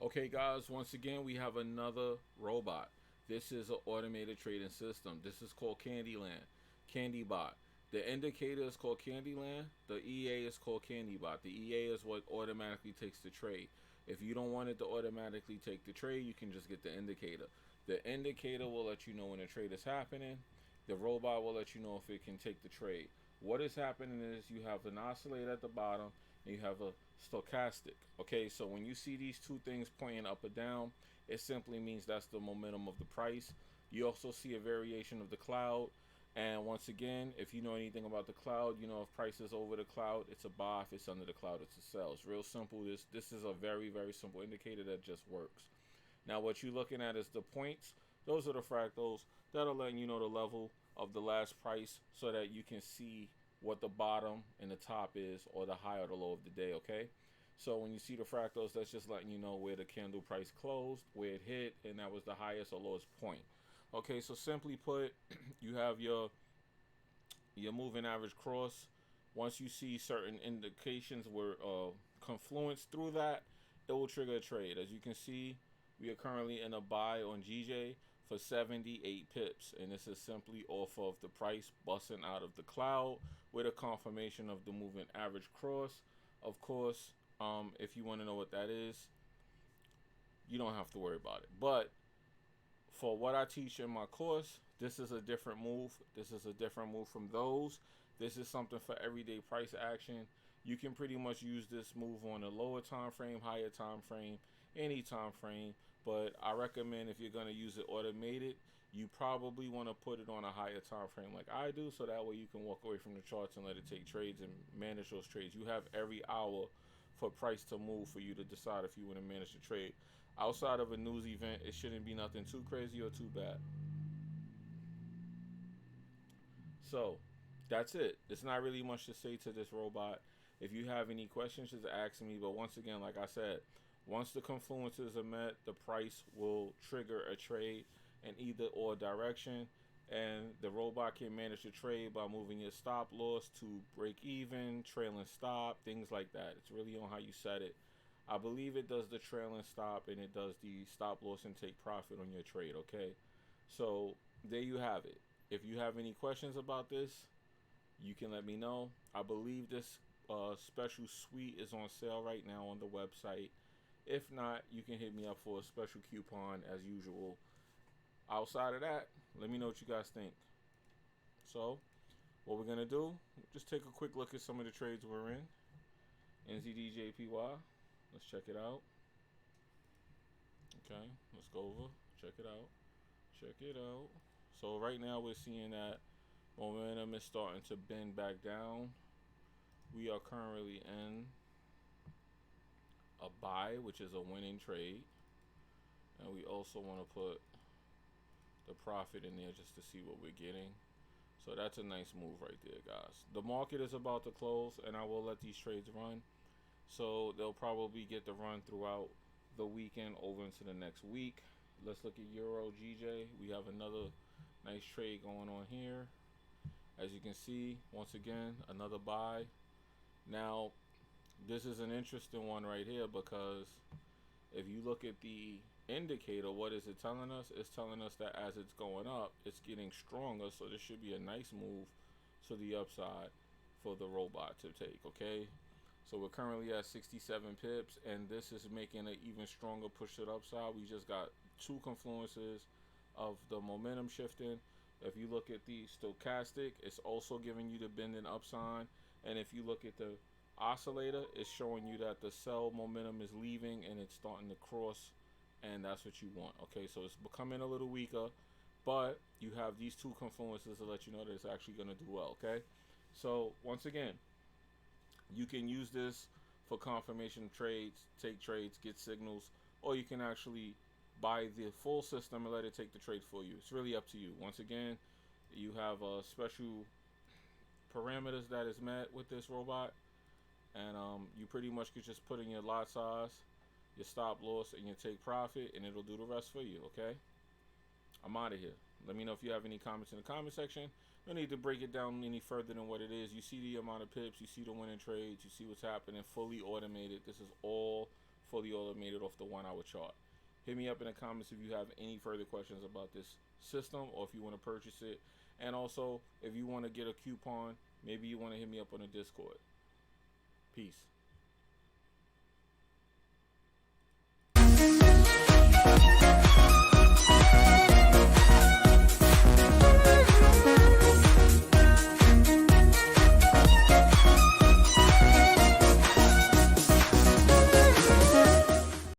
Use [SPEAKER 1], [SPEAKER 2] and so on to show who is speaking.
[SPEAKER 1] Okay, guys, once again, we have another robot. This is an automated trading system. This is called Candyland, CandyBot. The indicator is called Candyland. The EA is called CandyBot. The EA is what automatically takes the trade. If you don't want it to automatically take the trade, you can just get the indicator. The indicator will let you know when a trade is happening. The robot will let you know if it can take the trade. What is happening is you have an oscillator at the bottom and you have a stochastic. Okay, so when you see these two things pointing up or down, it simply means that's the momentum of the price. You also see a variation of the cloud. And once again, if you know anything about the cloud, you know if price is over the cloud, it's a buy. If it's under the cloud, it's a sell. It's real simple. This is a very simple indicator that just works. Now what you're looking at is the points. Those are the fractals that'll let you know the level of the last price so that you can see what the bottom and the top is, or the high or the low of the day. Okay, so when you see the fractals, that's just letting you know where the candle price closed, where it hit, and that was the highest or lowest point. Okay, so simply put, you have your moving average cross. Once you see certain indications where confluence through that, it will trigger a trade. As you can see, we are currently in a buy on GJ for 78 pips, and this is simply off of the price busting out of the cloud with a confirmation of the moving average cross. Of course, if you want to know what that is, you don't have to worry about it. But for what I teach in my course, this is a different move. This is a different move from those. This is something for everyday price action. You can pretty much use this move on a lower time frame, higher time frame, any time frame. But I recommend, if you're going to use it automated, you probably want to put it on a higher time frame like I do, so that way you can walk away from the charts and let it take trades and manage those trades. You have every hour for price to move for you to decide if you want to manage the trade. Outside of a news event, it shouldn't be nothing too crazy or too bad. So that's it. It's not really much to say to this robot. If you have any questions, just ask me. But once again, like I said, once the confluences are met, the price will trigger a trade in either or direction. And the robot can manage the trade by moving your stop loss to break even, trailing stop, things like that. It's really on how you set it. I believe it does the trailing stop and it does the stop loss and take profit on your trade. Okay, so there you have it. If you have any questions about this, you can let me know. I believe this special suite is on sale right now on the website. If not, you can hit me up for a special coupon as usual. Outside of that, let me know what you guys think. So, what we're gonna do, just take a quick look at some of the trades we're in. NZDJPY. Let's check it out. Okay, let's go over. Check it out. Check it out. So right now we're seeing that momentum is starting to bend back down. We are currently in a buy, which is a winning trade. And we also want to put the profit in there just to see what we're getting. So that's a nice move right there, guys. The market is about to close, and I will let these trades run. So they'll probably get the run throughout the weekend over into the next week. Let's look at Euro GJ. We have another nice trade going on here. As you can see, once again, another buy. Now, this is an interesting one right here, because if you look at the indicator, what is it telling us? It's telling us that as it's going up, it's getting stronger. So this should be a nice move to the upside for the robot to take. Okay, so we're currently at 67 pips, and this is making an even stronger push to the upside. We just got two confluences of the momentum shifting. If you look at the stochastic, it's also giving you the bending up sign. And if you look at the oscillator, it's showing you that the sell momentum is leaving and it's starting to cross, and that's what you want. Okay, so it's becoming a little weaker, but you have these two confluences to let you know that it's actually going to do well. Okay, so once again, you can use this for confirmation trades, take trades, get signals, or you can actually buy the full system and let it take the trade for you. It's really up to you. Once again, you have special parameters that is met with this robot, and you pretty much could just put in your lot size, your stop loss, and your take profit, and it'll do the rest for you. Okay, I'm out of here. Let me know if you have any comments in the comment section. No need to break it down any further than what it is. You see the amount of pips, you see the winning trades, you see what's happening, fully automated. This is all fully automated off the 1 hour chart. Hit me up in the comments if you have any further questions about this system or if you want to purchase it. And also, if you want to get a coupon, maybe you want to hit me up on the Discord. Peace.